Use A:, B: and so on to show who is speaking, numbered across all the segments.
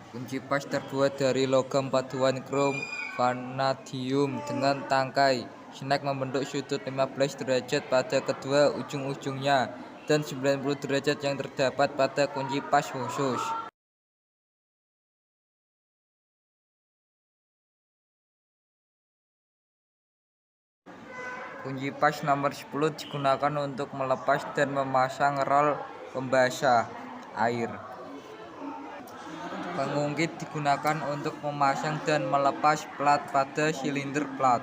A: Kunci pas terbuat dari logam paduan krom vanadium dengan tangkai snack membentuk sudut 15 derajat pada kedua ujung-ujungnya dan 90 derajat yang terdapat pada kunci pas khusus. Kunci pas nomor 10 digunakan untuk melepas dan memasang rol pembasah air. Pengungkit digunakan untuk memasang dan melepas plat pada silinder plat.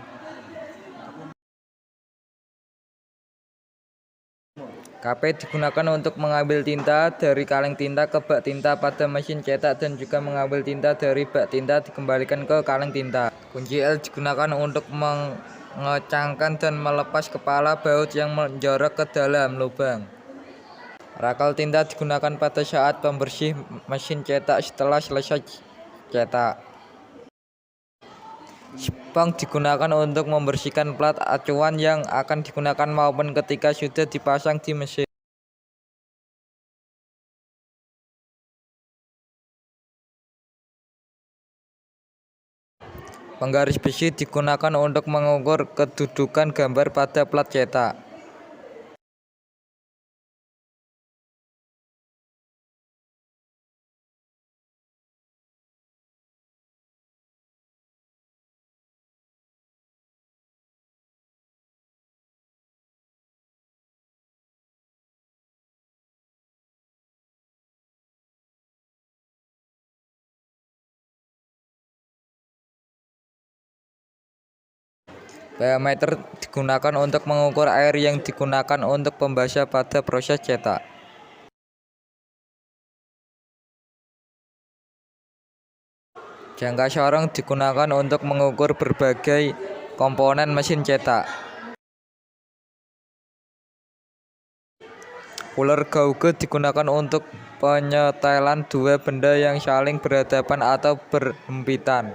A: KP digunakan untuk mengambil tinta dari kaleng tinta ke bak tinta pada mesin cetak dan juga mengambil tinta dari bak tinta dikembalikan ke kaleng tinta. Kunci L digunakan untuk mengecangkan dan melepas kepala baut yang menjorok ke dalam lubang. Rakel tinta digunakan pada saat pembersih mesin cetak setelah selesai cetak. Spong digunakan untuk membersihkan plat acuan yang akan digunakan maupun ketika sudah dipasang di mesin. Penggaris besi digunakan untuk mengukur kedudukan gambar pada plat cetak. Biometer digunakan untuk mengukur air yang digunakan untuk pembasah pada proses cetak. Jangka sorong digunakan untuk mengukur berbagai komponen mesin cetak. Uler gauge digunakan untuk penyetelan dua benda yang saling berhadapan atau berhempitan.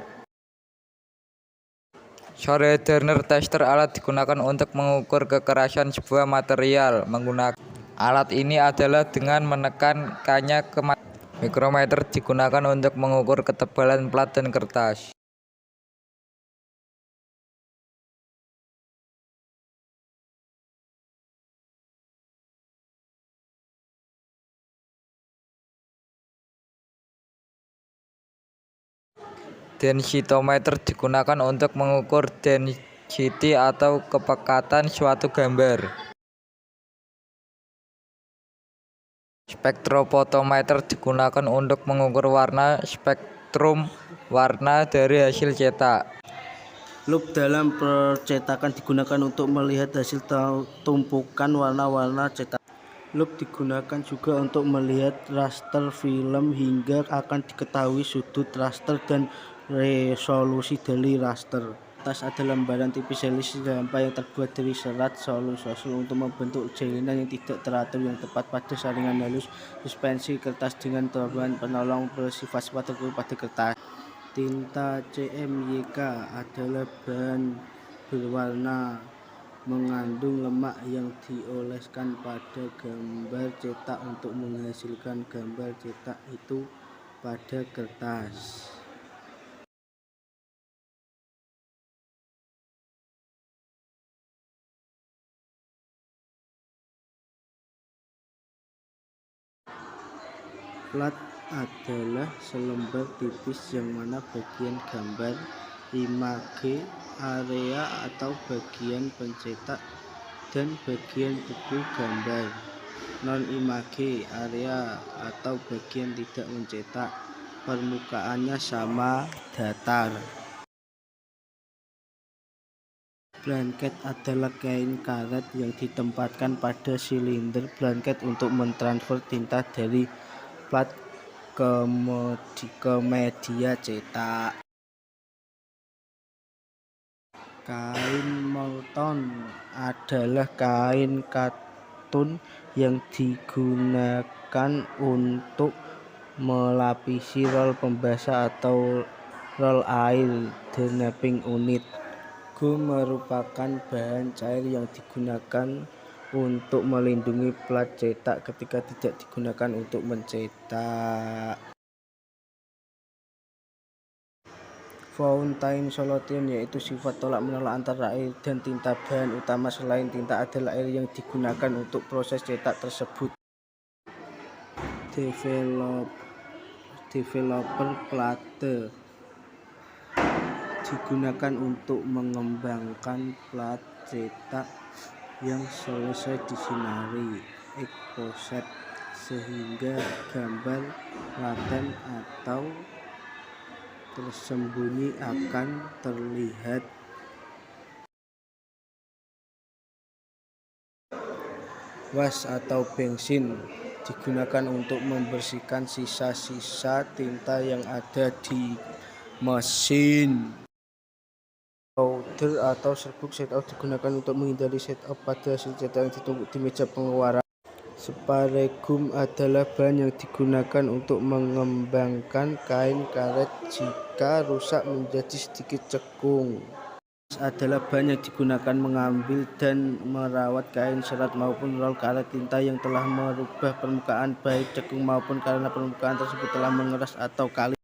A: Schroeder tester alat digunakan untuk mengukur kekerasan sebuah material. Menggunakan alat ini adalah dengan menekankannya ke mikrometer digunakan untuk mengukur ketebalan plat dan kertas. Densitometer digunakan untuk mengukur density atau kepekatan suatu gambar. Spektrofotometer digunakan untuk mengukur warna spektrum warna dari hasil cetak.
B: Lup dalam percetakan digunakan untuk melihat hasil tumpukan warna-warna cetak. Lup digunakan juga untuk melihat raster film hingga akan diketahui sudut raster dan resolusi dari raster. Kertas adalah lembaran tipis helix hampa yang terbuat dari serat solu-sosul untuk membentuk jalinan yang tidak teratur yang tepat pada saringan halus. Suspensi kertas dengan tambahan penolong bersifat waterproof pada kertas. Tinta CMYK adalah bahan berwarna mengandung lemak yang dioleskan pada gambar cetak untuk menghasilkan gambar cetak itu pada kertas. Plat adalah selembar tipis yang mana bagian gambar, image, area atau bagian pencetak, dan bagian buku gambar. Non-image area atau bagian tidak mencetak, permukaannya sama, datar. Blanket adalah kain karet yang ditempatkan pada silinder blanket untuk mentransfer tinta dari plat ke media cetak. Kain molton adalah kain katun yang digunakan untuk melapisi rol pembasah atau rol air damping unit. Gum merupakan bahan cair yang digunakan untuk melindungi plat cetak ketika tidak digunakan untuk mencetak. Fountain solution yaitu sifat tolak-menolak antara air dan tinta. Bahan utama selain tinta adalah air yang digunakan untuk proses cetak tersebut. Developer plate digunakan untuk mengembangkan plat cetak yang selesai disinari exposed sehingga gambar laten atau tersembunyi akan terlihat. Wash atau bensin digunakan untuk membersihkan sisa-sisa tinta yang ada di mesin. Powder atau serbuk setup digunakan untuk menghindari setup pada hasil cetak yang ditumpuk di meja pengeluaran. Spray gum adalah bahan yang digunakan untuk mengembangkan kain karet jika rusak menjadi sedikit cekung. Adalah bahan yang digunakan mengambil dan merawat kain serat maupun roll karet tinta yang telah merubah permukaan baik cekung maupun karena permukaan tersebut telah mengeras atau kali.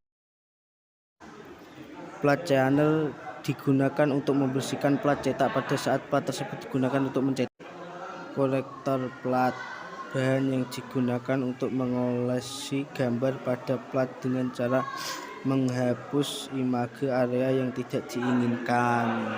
B: Plat cleaner digunakan untuk membersihkan plat cetak pada saat plat tersebut digunakan untuk mencetak. Korektor plat bahan yang digunakan untuk mengolesi gambar pada plat dengan cara menghapus image area yang tidak diinginkan.